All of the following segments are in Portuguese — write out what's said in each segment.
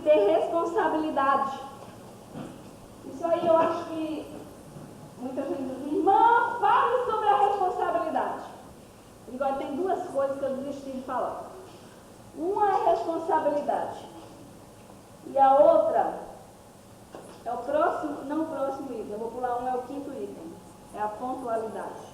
ter responsabilidade. Isso aí eu acho que muita gente diz, irmã, fale sobre a responsabilidade. Agora tem duas coisas que eu desisti de falar. Uma é responsabilidade. E a outra é o próximo, não o próximo item, eu vou pular um, é o quinto item. É a pontualidade.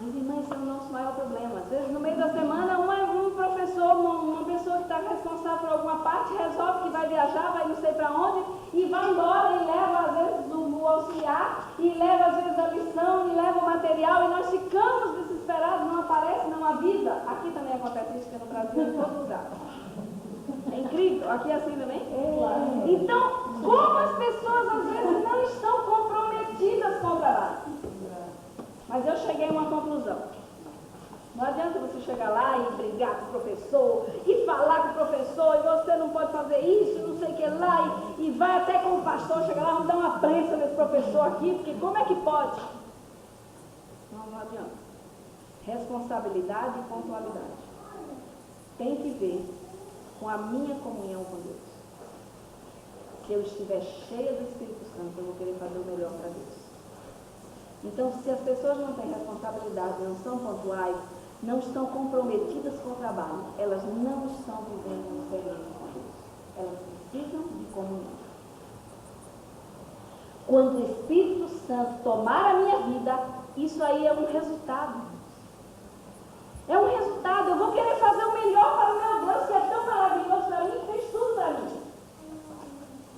Mas, irmã, esse é o nosso maior problema. Às vezes, no meio da semana, um professor, uma pessoa que está responsável por alguma parte, resolve que vai viajar, vai não sei para onde, e vai embora e leva, às vezes, o auxiliar, e leva, às vezes, a lição, e leva o material, e nós ficamos desesperados, não aparece, não avisa. Aqui também acontece isso, que é no Brasil, em todo lugar. É incrível. Aqui é assim também? Então, como as pessoas, às vezes, não estão comprometidas com o trabalho. Mas eu cheguei a uma conclusão. Não adianta você chegar lá e brigar com o professor, e falar com o professor, e você não pode fazer isso, não sei o que lá, e vai até com o pastor, chegar lá, vamos dar uma prensa nesse professor aqui, porque como é que pode? Não adianta. Responsabilidade e pontualidade. Tem que ver com a minha comunhão com Deus. Se eu estiver cheia do Espírito Santo, eu vou querer fazer o melhor para Deus. Então, se as pessoas não têm responsabilidade, não são pontuais, não estão comprometidas com o trabalho, elas não estão vivendo uma experiência com Deus. Elas precisam de comunhão. Quando o Espírito Santo tomar a minha vida, isso aí é um resultado. É um resultado. Eu vou querer fazer o melhor para o meu Deus, que é tão maravilhoso para mim, fez tudo para mim.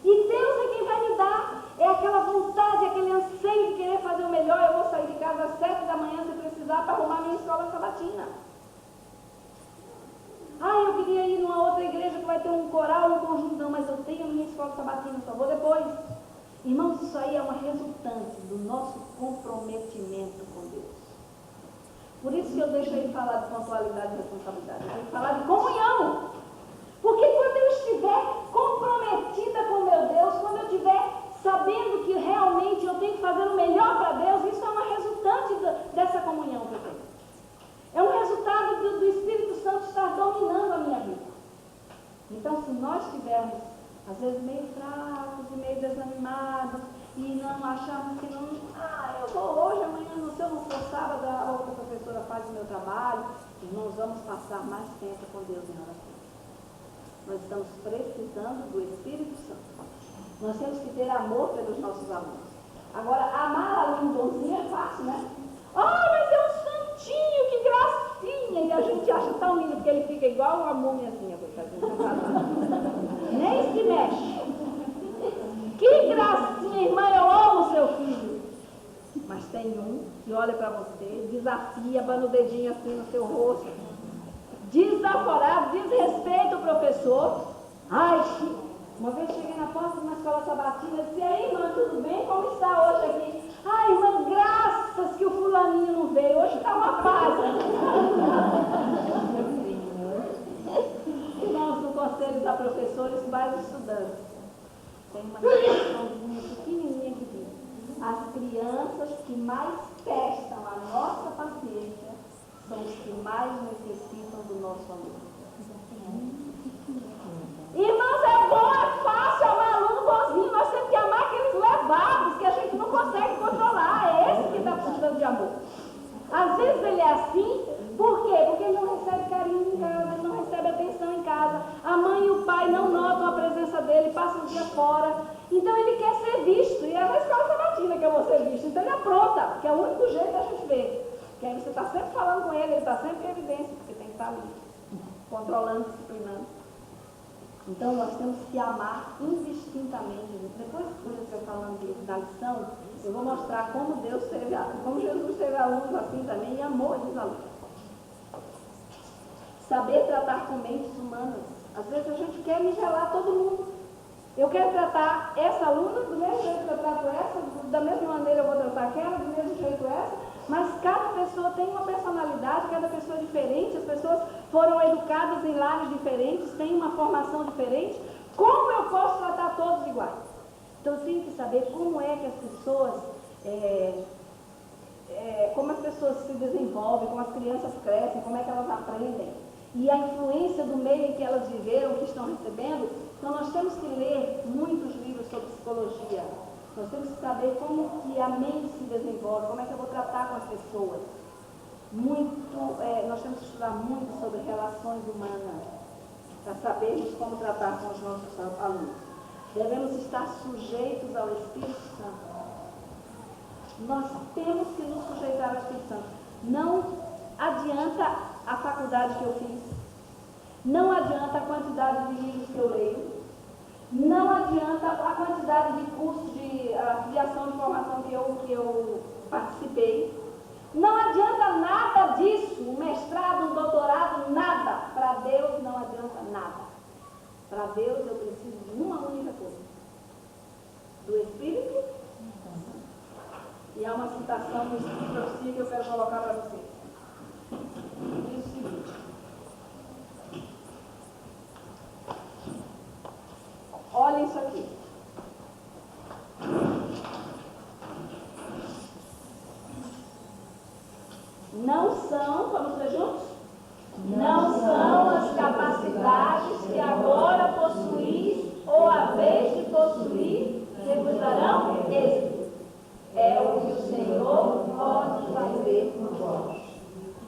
E Deus é quem vai me dar. É aquela vontade, aquele anseio de querer fazer o melhor. Eu vou sair de casa às 7 da manhã se precisar para arrumar minha escola sabatina. Eu queria ir numa outra igreja que vai ter um coral, um conjunto. Não, mas eu tenho a minha escola sabatina, só vou depois. Irmãos, isso aí é uma resultante do nosso comprometimento com Deus. Por isso que eu deixei de falar de pontualidade e responsabilidade. Eu tenho que falar de comunhão. Porque quando eu estiver comprometida com meu Deus, quando eu estiver sabendo que realmente eu tenho que fazer o melhor para Deus, isso é uma resultante dessa comunhão que eu tenho. É um resultado do Espírito Santo estar dominando a minha vida. Então, se nós estivermos, às vezes, meio fracos e meio desanimados, e não acharmos que não, eu vou hoje, amanhã, se eu não for sábado, a outra professora faz o meu trabalho, irmãos, vamos passar mais tempo com Deus em oração. Nós estamos precisando do Espírito Santo. Nós temos que ter amor pelos nossos alunos. Agora, amar aluno bonzinho é fácil, né? Mas é um santinho, que gracinha! E a gente acha tão lindo, porque ele fica igual uma múmiazinha, nem se mexe. Que gracinha, irmã, eu amo seu filho. Mas tem um que olha para você, desafia, abana o dedinho assim no seu rosto, desaforado, desrespeita o professor. Uma vez cheguei na porta de uma escola sabatina e disse, aí, irmã, tudo bem? Como está hoje aqui? Irmã, graças que o fulaninho não veio, hoje está uma paz. Irmãos, no conselho da professores, mais estudantes, tem uma questãozinha pequenininha que diz, as crianças que mais testam a nossa paciência são os que mais necessitam do nosso amor. Irmãos, é bom, é fácil amar aluno bonzinho, nós temos que amar aqueles levados que a gente não consegue controlar, é esse que está precisando de amor. Às vezes ele é assim, por quê? Porque ele não recebe carinho em casa, ele não recebe atenção em casa, a mãe e o pai não notam a presença dele, passam o dia fora, então ele quer ser visto, e é na escola sabatina que eu vou ser visto, então ele apronta, que é o único jeito da gente ver, que aí você está sempre falando com ele está sempre em evidência, porque tem que estar ali, controlando, disciplinando. Então nós temos que amar indistintamente. Depois que eu falando da lição, eu vou mostrar como como Jesus teve alunos assim também e amou esses alunos. Saber tratar com mentes humanas. Às vezes a gente quer nivelar todo mundo. Eu quero tratar essa aluna do mesmo jeito que eu trato essa, da mesma maneira eu vou tratar aquela, do mesmo jeito essa, mas cada pessoa tem uma personalidade, cada pessoa é diferente, as pessoas foram educadas em lares diferentes, têm uma formação diferente. Como eu posso tratar todos iguais? Então eu tenho que saber como é que as pessoas, como as pessoas se desenvolvem, como as crianças crescem, como é que elas aprendem. e a influência do meio em que elas viveram, que estão recebendo. Então nós temos que ler muitos livros sobre psicologia. Nós temos que saber como que a mente se desenvolve, como é que eu vou tratar com as pessoas. Nós temos que estudar muito sobre relações humanas, para sabermos como tratar com os nossos alunos. Devemos estar sujeitos ao Espírito Santo. Nós temos que nos sujeitar ao Espírito Santo. Não adianta a faculdade que eu fiz, não adianta a quantidade de livros que eu leio, não adianta a quantidade de cursos de criação de formação que eu participei. Não adianta nada disso, um mestrado, um doutorado, nada. Para Deus não adianta nada. Para Deus eu preciso de uma única coisa: do Espírito Santo. E há uma citação do Espírito de Profecia que eu quero colocar para vocês. Diz o seguinte: olha isso aqui. Não são, vamos ler juntos? Não são as capacidades que agora possuís ou a vez de possuir que vos darão êxito. É o que o Senhor pode fazer por vós.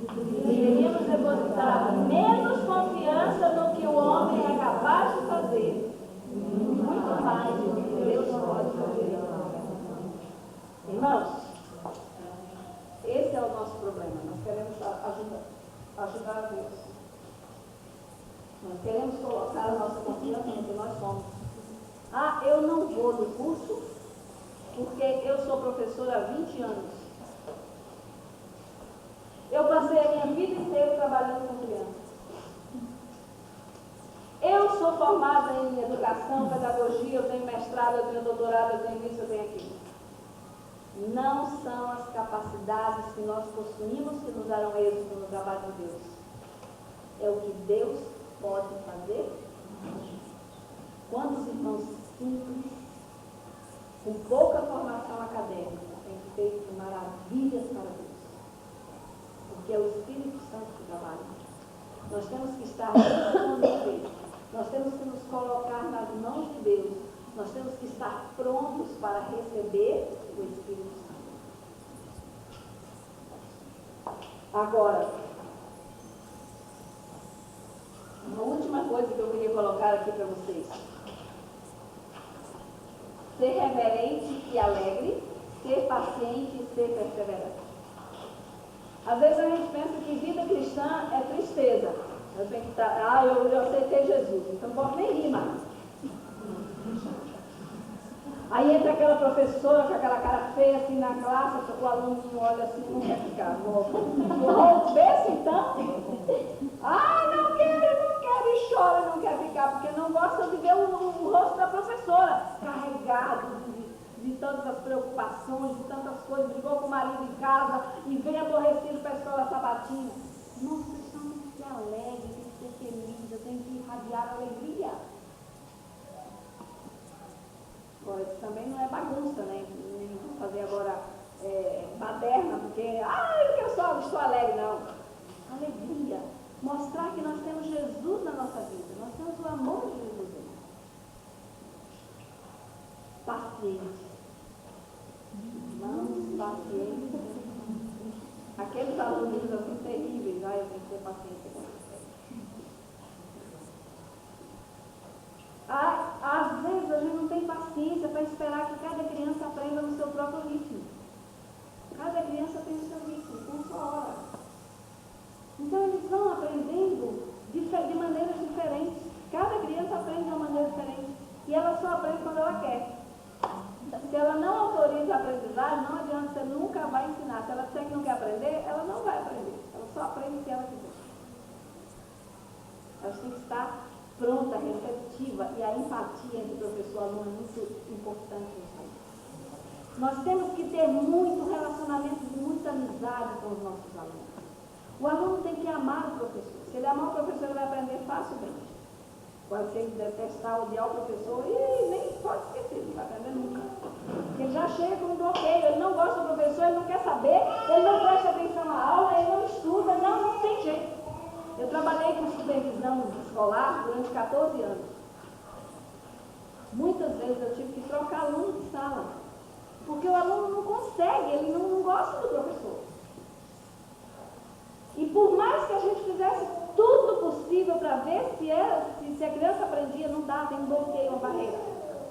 Deveríamos depositar menos confiança no que o homem é capaz de fazer, muito mais do que Deus pode fazer. Irmãos, esse é o nosso problema. Nós queremos ajudar a Deus. Nós queremos colocar a nossa confiança no que nós somos. Ah, eu não vou no curso porque eu sou professora há 20 anos. Eu passei a minha vida inteira trabalhando com crianças. Eu sou formada em educação, pedagogia, eu tenho mestrado, eu tenho doutorado, eu tenho isso, eu tenho aquilo. Não são as capacidades que nós possuímos que nos darão êxito no trabalho de Deus. É o que Deus pode fazer. Quantos irmãos simples, com pouca formação acadêmica, têm feito maravilhas para Deus? Porque é o Espírito Santo que trabalha. Nós temos que estar disponíveis. Nós temos que nos colocar nas mãos de Deus. Nós temos que estar prontos para receber o Espírito Santo. Agora, uma última coisa que eu queria colocar aqui para vocês. Ser reverente e alegre, ser paciente e ser perseverante. Às vezes a gente pensa que vida cristã é tristeza. Eu tenho que estar, eu aceitei Jesus, então não posso nem rir mais. Aí entra aquela professora com aquela cara feia assim na classe, o aluninho olha assim, não quer ficar. Vou ver então. Não quero, e chora, não quer ficar, porque não gosta de ver o rosto da professora carregado de todas as preocupações, de tantas coisas, brigou com o marido em casa e vem aborrecido para a escola sabatina. Nossa, isso tem que ser alegre, tem que ser feliz, eu tenho que irradiar alegria. Agora, isso também não é bagunça, né? Não fazer agora baderna, porque, eu estou alegre, não. Alegria. Mostrar que nós temos Jesus na nossa vida, nós temos o amor de Jesus. Paciente. Irmãos, paciente. Aqueles alunos assim terríveis, eu tenho que ter paciência com eles. Às vezes a gente não tem paciência para esperar que cada criança aprenda no seu próprio ritmo. Cada criança tem o seu ritmo, com sua hora. Então eles vão aprendendo de maneiras diferentes. Cada criança aprende de uma maneira diferente. E ela só aprende quando ela quer. Se ela não autoriza a aprendizagem, não adianta, você nunca vai ensinar. Se ela disser que não quer aprender, ela não vai aprender. Ela só aprende se ela quiser. Ela tem que estar pronta, receptiva, e a empatia entre professor e aluno é muito importante nisso aí. Nós temos que ter muito relacionamento, muita amizade com os nossos alunos. O aluno tem que amar o professor. Se ele amar o professor, ele vai aprender facilmente. Pode ser ele detestar, odiar o professor, e nem pode esquecer, não vai aprender nunca. Ele já chega com um bloqueio, ele não gosta do professor, ele não quer saber, ele não presta atenção na aula, ele não estuda, não tem jeito. Eu trabalhei com supervisão escolar durante 14 anos. Muitas vezes eu tive que trocar aluno de sala, porque o aluno não consegue, ele não gosta do professor. E por mais que a gente fizesse tudo possível para ver se a criança aprendia, não dá, tem um bloqueio, uma barreira.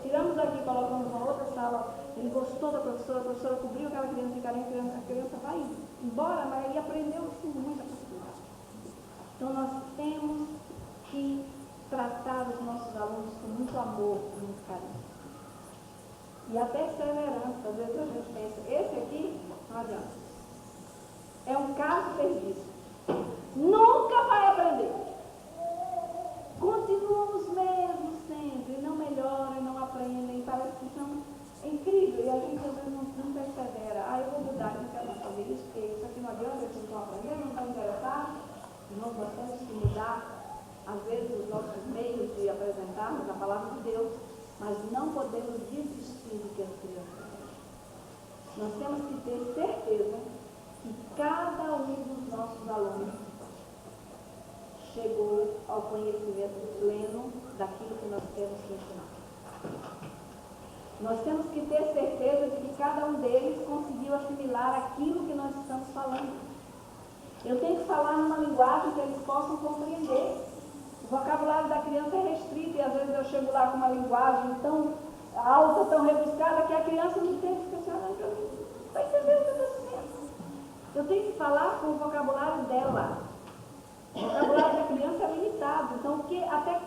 Tiramos aqui, colocamos uma outra sala, ele gostou da professora, a professora cobriu aquela criança de carinho, a criança vai embora, mas ele aprendeu sim muita facilidade. Então nós temos que tratar os nossos alunos com muito amor, com muito carinho. E a perseverança, às vezes a gente pensa, esse aqui não adianta. É um caso perdido. Nunca vai aprender. Continuam os mesmos sempre, não melhoram, não aprendem, parece que são incríveis, e a gente às vezes não persevera. Eu vou mudar, não quero mais fazer isso, porque isso aqui não adianta, eles não estão aprendendo, não estão interessados. Nós temos que mudar, às vezes, os nossos meios de apresentarmos a palavra de Deus, mas não podemos desistir do que as crianças têm. Nós temos que ter certeza que cada um dos nossos alunos chegou ao conhecimento pleno daquilo que nós temos que ensinar. Nós temos que ter certeza de que cada um deles conseguiu assimilar aquilo que nós estamos falando. Eu tenho que falar numa linguagem que eles possam compreender. O vocabulário da criança é restrito e às vezes eu chego lá com uma linguagem tão alta, tão rebuscada, que a criança não tem que ficar olhando para mim. Não vai entender o que eu estou dizendo. Eu tenho que falar com o vocabulário dela. O vocabulário da criança é limitado. Então,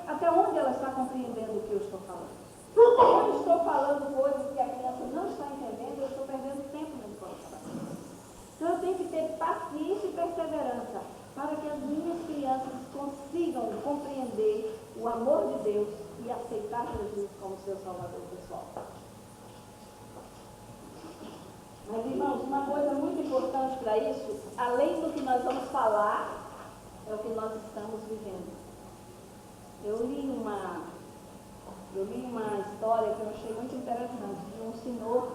até onde ela está compreendendo o que eu estou falando? Eu estou falando coisas que a criança não está entendendo, eu estou perdendo tempo na escola. Então, eu tenho que ter paciência e perseverança para que as minhas crianças consigam compreender o amor de Deus e aceitar Jesus como seu Salvador pessoal. Mas, irmãos, uma coisa muito importante para isso, além do que nós vamos falar, é o que nós estamos vivendo. Eu li uma história que eu achei muito interessante, de um senhor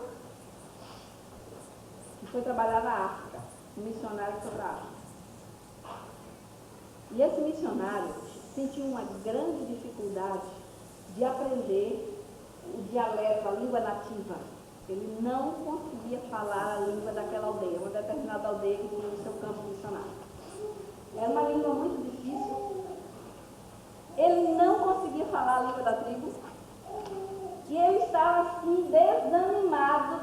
que foi trabalhar na África, um missionário que foi para a África. E esse missionário sentiu uma grande dificuldade de aprender o dialeto, a língua nativa. Ele não conseguia falar a língua daquela aldeia, uma determinada aldeia que tinha no seu campo missionário. Era uma língua muito difícil. Ele não conseguia falar a língua da tribo. E ele estava assim,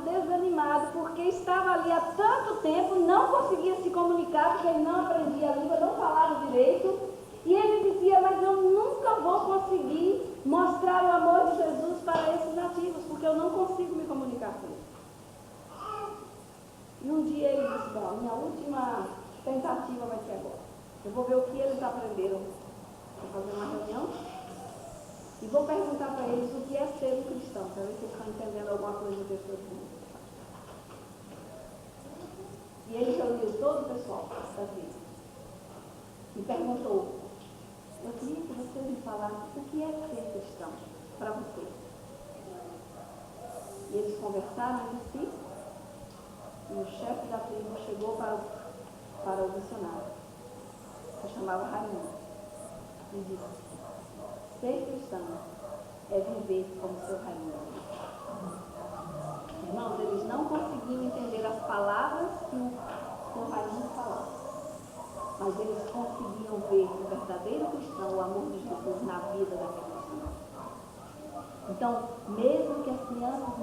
desanimado, porque estava ali há tanto tempo, não conseguia se comunicar, porque ele não aprendia a língua, não falava direito. E ele dizia, mas eu nunca vou conseguir mostrar o amor de Jesus para esses nativos, porque eu não consigo me comunicar com eles. E um dia ele disse, bom, a minha última tentativa vai ser agora. Eu vou ver o que eles aprenderam. Vou fazer uma reunião e vou perguntar para eles o que é ser um cristão, para ver se eles estão entendendo alguma coisa do que eu estou dizendo. E ele reuniu todo o pessoal da tribo e perguntou, eu queria que vocês me falassem o que é ser cristão para vocês. E eles conversaram entre si e o chefe da tribo chegou para o missionário, que se chamava Raimundo, e disse, ser cristão é viver como seu Raimundo. Irmãos, eles não conseguiam entender as palavras que o seu Raimundo falava, mas eles conseguiam ver o verdadeiro cristão, o amor de Jesus na vida daquele cristão. Então, mesmo que as crianças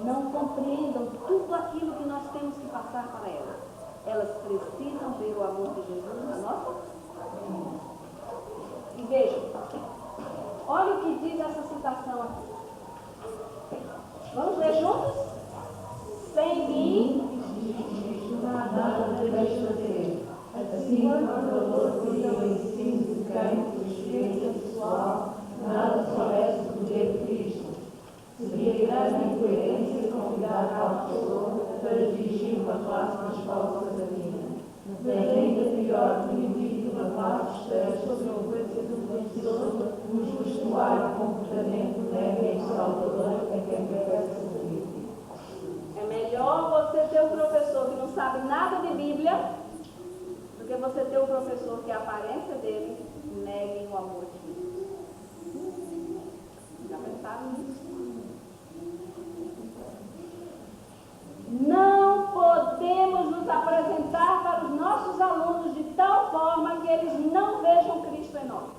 não compreendam tudo aquilo que nós temos que passar para elas precisam ver o amor de Jesus na nossa vida. E vejam, olha o que diz essa citação aqui. Vamos ler juntos? Sem mim, nada deveis fazer. Assim, quando o amor por o ensino de quem, por experiência pessoal, nada soubesse do poder de Cristo. Seria grande incoerência convidar a pessoa para dirigir uma classe na escola sabatina. Mas ainda pior que o indivíduo de uma classe esteja sob a influência do professor, cujo vestuário e comportamento nega e salvador a quem professa servir. É melhor você ter um professor que não sabe nada de Bíblia do que você tem um professor que a aparência dele negue o amor de Deus. Já pensaram nisso? Não podemos nos apresentar para os nossos alunos de tal forma que eles não vejam Cristo em nós.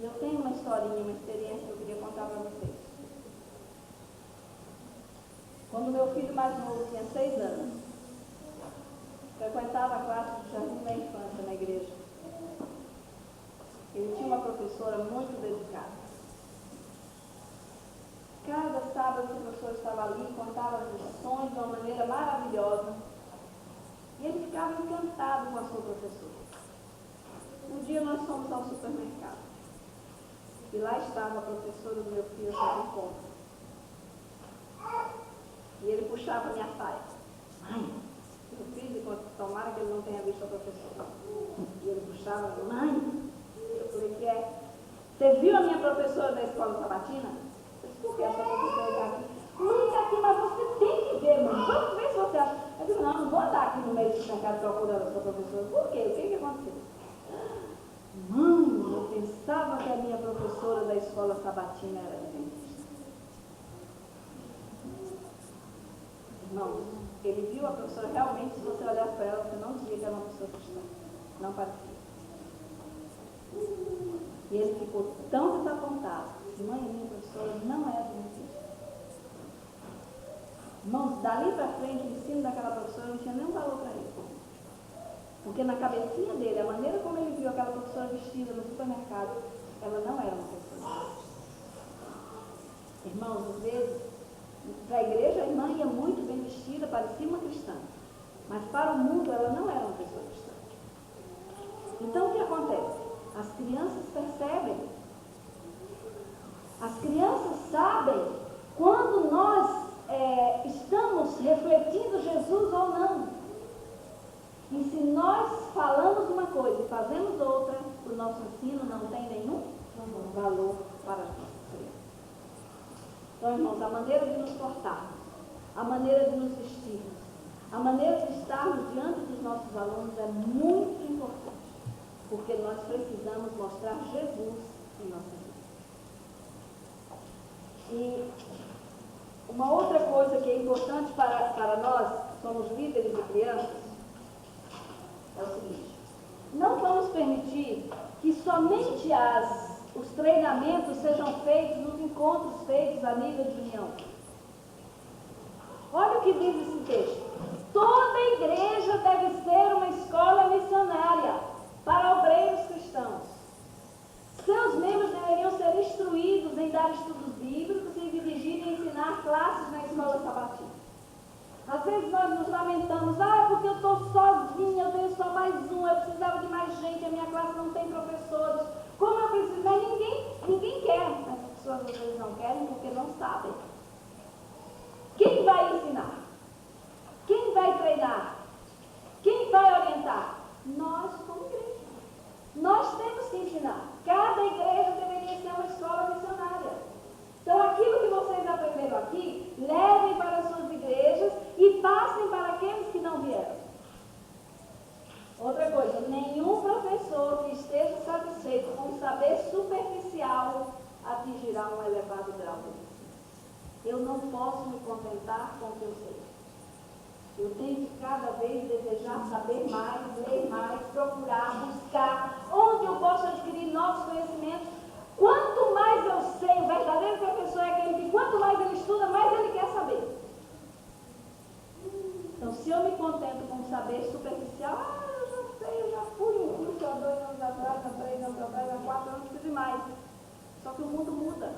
Eu tenho uma historinha, uma experiência que eu queria contar para vocês. Quando meu filho mais novo tinha 6 anos, frequentava a classe de jardim da infância na igreja. Ele tinha uma professora muito dedicada. Cada sábado o professor estava ali, contava as lições de uma maneira maravilhosa. E ele ficava encantado com a sua professora. Um dia nós fomos ao supermercado. E lá estava a professora do meu filho fazendo compra. E ele puxava a minha saia. Mãe, meu filho, tomara que ele não tenha visto a professora. E ele puxava, mãe, eu falei, que é? Você viu a minha professora da escola sabatina? Eu disse, por que a sua professora está aqui? Mãe, está aqui, mas você tem que ver, mãe. Vamos ver se você acha. Eu disse, não vou andar aqui no meio do mercado procurando a sua professora. Por quê? O que aconteceu? Mãe, eu pensava que a minha professora da escola sabatina era adventista. Irmãos, ele viu a professora realmente, se você olhar para ela, você não dizia que era uma pessoa cristã. Não parecia. E ele ficou tão desapontado. Mãe, minha professora não é adventista. Irmãos, dali para frente, o ensino daquela professora não tinha nenhum valor para ele. Porque na cabecinha dele, a maneira como ele viu aquela professora vestida no supermercado, ela não era uma pessoa. Irmãos, às vezes, para a igreja, a irmã ia muito bem vestida, parecia uma cristã. Mas para o mundo, ela não era uma pessoa cristã. Então, o que acontece? As crianças percebem. As crianças sabem quando nós estamos refletindo Jesus ou não. E se nós falamos uma coisa e fazemos outra, o nosso ensino não tem nenhum valor para as nossas crianças. Então, irmãos, a maneira de nos portarmos, a maneira de nos vestirmos, a maneira de estarmos diante dos nossos alunos é muito importante, porque nós precisamos mostrar Jesus em nossa vida. E uma outra coisa que é importante para nós, que somos líderes de crianças, é o seguinte: não vamos permitir que somente os treinamentos sejam feitos nos encontros feitos a nível de união. Olha o que diz esse texto. Toda igreja deve ser uma escola missionária para obreiros cristãos. Seus membros deveriam ser instruídos em dar estudos bíblicos e dirigir e ensinar classes na escola sabatina. Às vezes nós nos lamentamos, porque eu estou sozinha, eu tenho só mais um, eu precisava de mais gente, a minha classe não tem professores. Como eu preciso? Mas ninguém quer. As pessoas às vezes não querem porque não sabem. Quem vai ensinar? Quem vai treinar? Quem vai orientar? Nós como igreja. Nós temos que ensinar. Cada igreja deveria ser uma escola missionária. Então, aquilo que vocês aprenderam aqui, levem para as suas igrejas e passem para aqueles que não vieram. Outra coisa, nenhum professor que esteja satisfeito com um saber superficial atingirá um elevado grau de ensino. Eu não posso me contentar com o que eu sei. Eu tenho que cada vez desejar saber mais, ler mais, procurar, buscar, onde eu posso adquirir novos conhecimentos. Quanto mais eu sei, o verdadeiro professor é aquele que quanto mais ele estuda, mais ele quer saber. Então, se eu me contento com um saber superficial, eu já sei, eu já fui em curso há 2 anos atrás, há 3 anos atrás, há 4 anos, preciso de mais. Só que o mundo muda.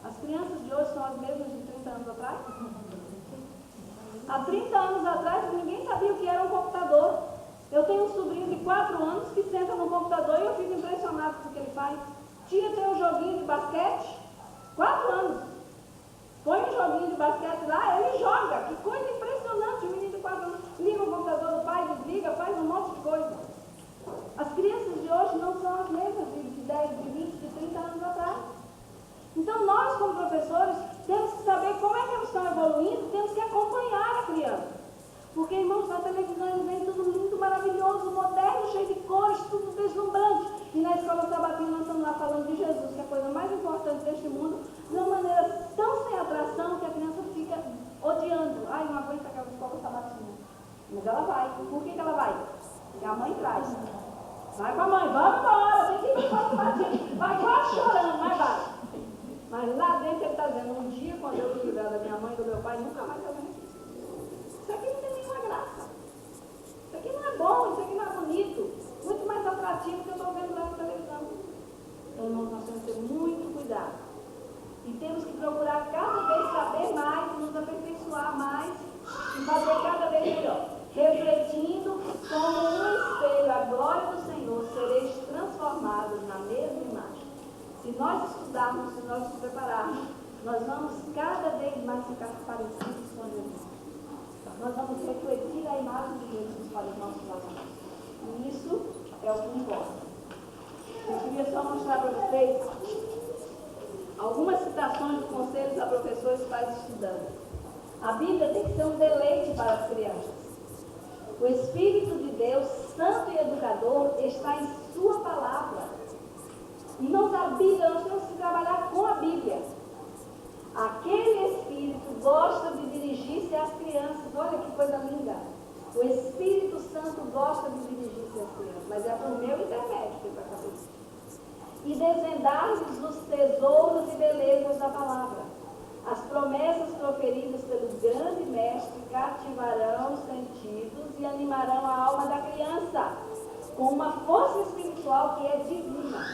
As crianças de hoje são as mesmas de 30 anos atrás? Há 30 anos atrás, ninguém sabia o que era um computador. Eu tenho um sobrinho de 4 anos que senta no computador e eu fico impressionado com o que ele faz. Tia tem um joguinho de basquete, 4 anos. Põe um joguinho de basquete lá, ele joga. Que coisa impressionante, o menino de 4 anos. Liga o computador do pai, desliga, faz um monte de coisa. As crianças de hoje não são as mesmas de 10, de 20, de 30 anos atrás. Então nós, como professores, temos que saber como é que eles estão evoluindo, temos que acompanhar a criança. Porque, irmãos, na televisão eles veem tudo lindo, maravilhoso, está dizendo, um dia quando eu me livrar da minha mãe e do meu pai, nunca mais eu venho aqui. Isso aqui não tem nenhuma graça. Isso aqui não é bom, isso aqui não é bonito. Muito mais atrativo que eu estou vendo lá na televisão. Então, irmãos, nós temos que ter muito cuidado. E temos que procurar cada vez saber mais, nos aperfeiçoar mais e fazer cada vez melhor. Refletindo como um espelho a glória do Senhor, sereis transformados na mesma imagem. Se nós estudarmos, se nós nos prepararmos, nós vamos cada vez mais ficar parecidos com Jesus. Nós vamos refletir a imagem de Jesus para os nossos casamentos. E isso é o que importa. Eu queria só mostrar para vocês algumas citações de conselhos a professores e pais estudantes. A Bíblia tem que ser um deleite para as crianças. O Espírito de Deus, santo e educador, está em sua palavra. Irmãos, a Bíblia, nós temos que trabalhar com a Bíblia. Aquele Espírito gosta de dirigir-se às crianças. Olha que coisa linda. O Espírito Santo gosta de dirigir-se às crianças, mas é por meu intermédio que ele vai fazer isso. E desvendar-lhes os tesouros e belezas da palavra. As promessas proferidas pelo grande mestre cativarão os sentidos e animarão a alma da criança com uma força espiritual que é divina.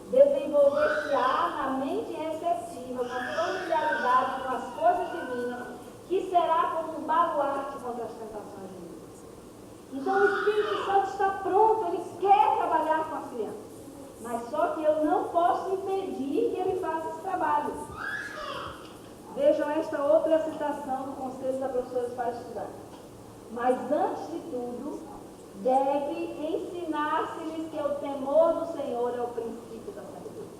Desenvolver-se-á na mente receptiva, com familiaridade com as coisas divinas, que será como um baluarte contra as tentações de Deus. Então o Espírito Santo está pronto, ele quer trabalhar com as crianças. Mas só que eu não posso impedir que ele faça esse trabalho. Vejam esta outra citação do Conselho da Professores para Estudantes. Mas antes de tudo, deve ensinar-se-lhes que o temor do Senhor é o princípio da sabedoria.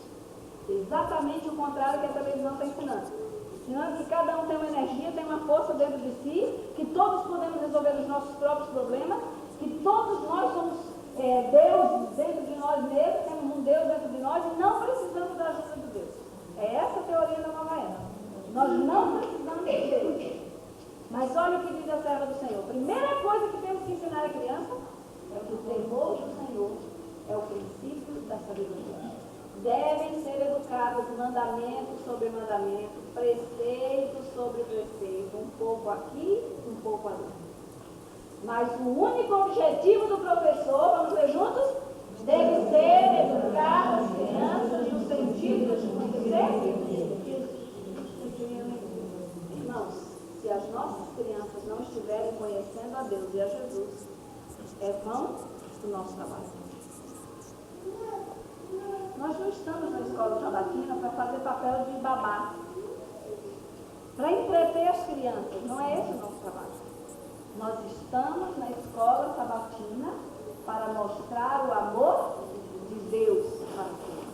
Exatamente o contrário que a televisão está ensinando. Ensinando que cada um tem uma energia, tem uma força dentro de si, que todos podemos resolver os nossos próprios problemas, que todos nós somos Deus dentro de nós mesmos, temos um Deus dentro de nós e não precisamos da ajuda de Deus. É essa a teoria da nova era. Nós não precisamos de Deus. Mas olha o que diz a serva do Senhor. Primeira coisa que temos que ensinar a criança é que o temor do Senhor é o princípio da sabedoria. Devem ser educados mandamento sobre mandamento, preceito sobre preceito, um pouco aqui, um pouco ali. Mas o único objetivo do professor, vamos ler juntos? Deve ser educar as crianças no sentido de conhecer. Irmãos, se as nossas crianças não estiverem conhecendo a Deus e a Jesus, é vão o nosso trabalho. Nós não estamos na escola sabatina para fazer papel de babá, para entreter as crianças, não é esse o nosso trabalho. Nós estamos na escola sabatina para mostrar o amor de Deus para as crianças.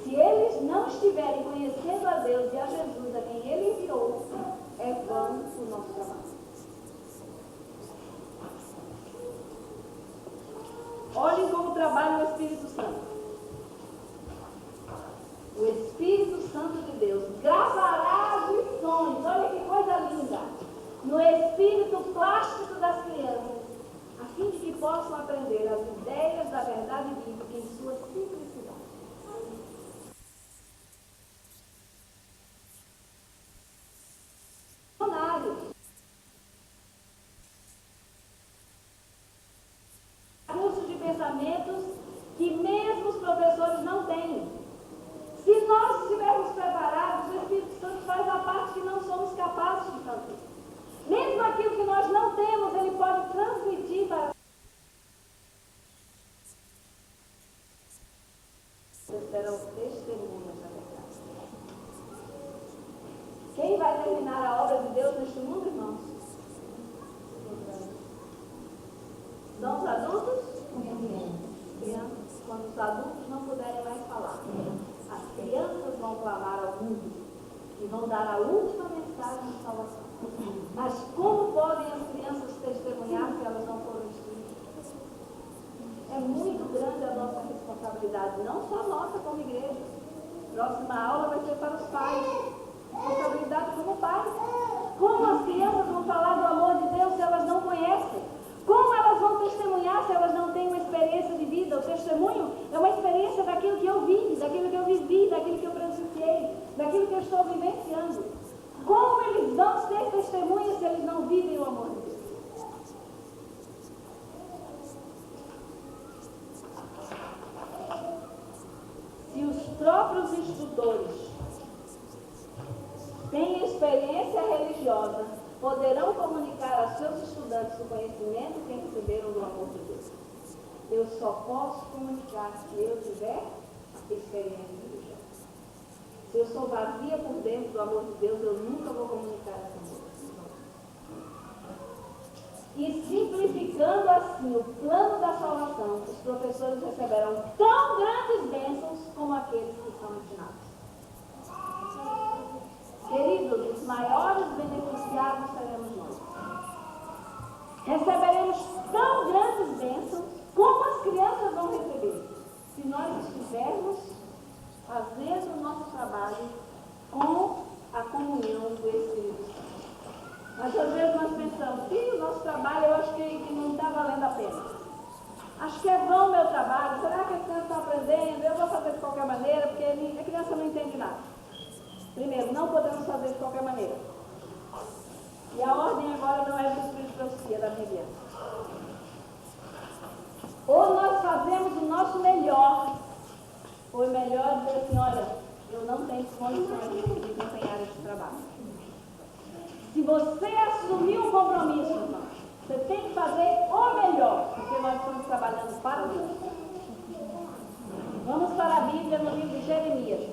Se eles não estiverem conhecendo a Deus e a Jesus, a quem Ele enviou, é vão o nosso trabalho. Olhem como trabalha o Espírito Santo. O Espírito Santo de Deus gravará as lições, olha que coisa linda, no espírito plástico das crianças, a fim de que possam aprender as ideias da verdade bíblica em sua simplicidade. Cursos de pensamentos que mesmo os professores não têm. Se nós estivermos preparados, o Espírito Santo faz a parte que não somos capazes de fazer. Mesmo aquilo que nós não temos, ele pode transmitir para vocês serão testemunhas da verdade. Quem vai terminar a obra de Deus neste mundo, irmãos? São os adultos? Crianças. Quando os adultos não puderem mais falar, as crianças vão clamar ao mundo e vão dar a última mensagem de salvação. Mas como podem as crianças testemunhar se elas não foram instruídas? É muito grande a nossa responsabilidade, não só nossa como igreja. Próxima aula vai ser para os pais. Responsabilidade como pais. Como as crianças vão falar do amor de Deus se elas não conhecem? Como elas vão testemunhar se elas não têm uma experiência de vida? O testemunho é uma experiência daquilo que eu vi, daquilo que eu vivi, daquilo que eu presenciei. daquilo que eu estou vivenciando. Como eles vão ser testemunhas se eles não vivem o amor de Deus? Se os próprios instrutores têm experiência religiosa, poderão comunicar a seus estudantes o conhecimento que receberam do amor de Deus. Eu só posso comunicar se eu tiver experiência religiosa. Se eu sou vazia por dentro do amor de Deus, eu nunca vou comunicar esse amor. E simplificando assim o plano da salvação, os professores receberão tão grandes bênçãos como aqueles que são ensinados. Queridos, os maiores beneficiados seremos nós. Receberemos tão grandes bênçãos como as crianças vão receber, se nós estivermos fazendo o nosso trabalho com a comunhão do Espírito Santo. Mas às vezes nós pensamos, o nosso trabalho eu acho que não está valendo a pena. Acho que é vão o meu trabalho, será que as crianças estão aprendendo? Eu vou fazer de qualquer maneira, porque a criança não entende nada. Primeiro, não podemos fazer de qualquer maneira. E a ordem agora não é do Espírito de Profecia da Bíblia. Ou nós fazemos o nosso melhor, ou é melhor dizer assim, olha, eu não tenho condições de desempenhar esse trabalho. Se você assumir um compromisso, irmão, você tem que fazer o melhor, porque nós estamos trabalhando para Deus. Vamos para a Bíblia no livro de Jeremias.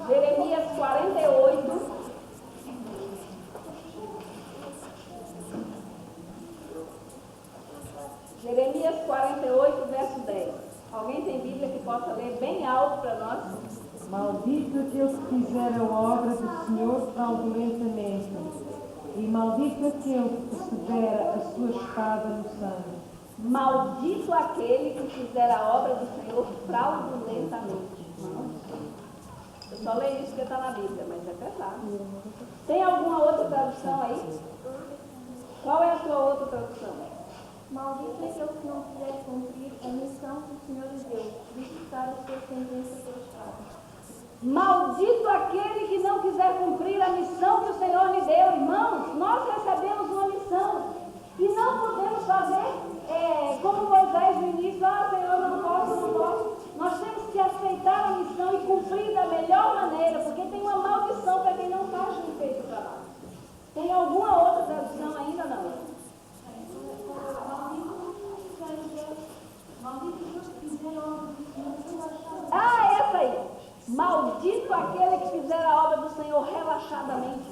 Jeremias 48. Jeremias 48, verso 10. Alguém tem Bíblia que possa ler bem alto para nós? Maldito aquele que fizer a obra do Senhor fraudulentamente, e maldito aquele que persevera a sua espada no sangue. Maldito aquele que fizer a obra do Senhor fraudulentamente. Eu só leio isso porque está na Bíblia, mas é pesado. Tem alguma outra tradução aí? Qual é a sua outra tradução? Maldito é aquele que não quiser cumprir a missão que o Senhor lhe deu, de fixar a sua sentença pela espada. Maldito aquele que não quiser cumprir a missão que o Senhor lhe deu. Irmãos, nós recebemos uma missão e não podemos fazer como Moisés no início, Senhor, não posso. Nós temos que aceitar a missão e cumprir da melhor maneira, porque tem uma maldição para quem não faz bem feito o trabalho. Tem alguma outra tradução ainda? Não. Essa aí. Maldito aquele que fizer a obra do Senhor relaxadamente.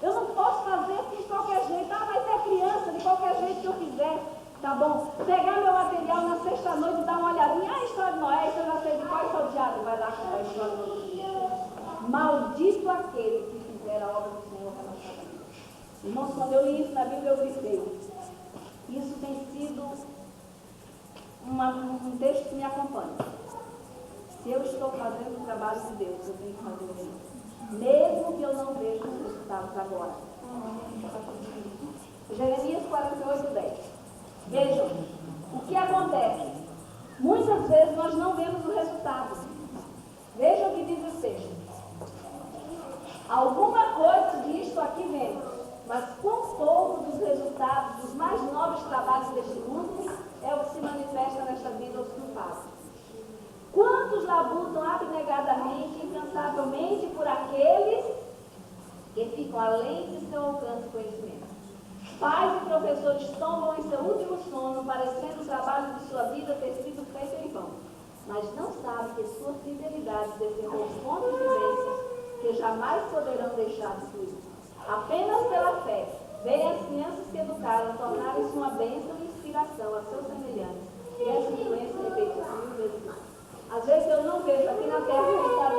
Eu não posso fazer assim de qualquer jeito. Vai ter criança de qualquer jeito que eu quiser. Tá bom? Pegar meu material na sexta-noite e dar uma olhadinha. História de Noé, isso eu já sei de qual salteado. Vai lá com a história do outro. Maldito aquele que fizer a obra do Senhor relaxadamente. Irmãos, quando eu li isso na Bíblia, eu grifei. Isso tem sido um texto que me acompanha. Se eu estou fazendo o trabalho de Deus, eu tenho que fazer o meu. Mesmo que eu não veja os resultados agora. Jeremias 48, 10. Vejam, o que acontece? Muitas vezes nós não vemos o resultado. Vejam o que diz o texto. Alguma coisa disto aqui vemos, mas quão pouco dos resultados dos mais nobres trabalhos deste mundo é o que se manifesta nesta vida aos que o fazem. Quantos labutam abnegadamente e incansavelmente por aqueles que ficam além de seu alcance e conhecimento? Pais e professores tombam em seu último sono, parecendo o trabalho de sua vida ter sido feito em vão, mas não sabem que sua fidelidade desenvolve fontes de bênçãos que jamais poderão deixar de fluir. Apenas pela fé, veem as crianças que educaram tornarem-se uma bênção e inspiração a seus semelhantes, e essa influência repete-se 1000 vezes mais. Às vezes eu não vejo aqui na terra o resultado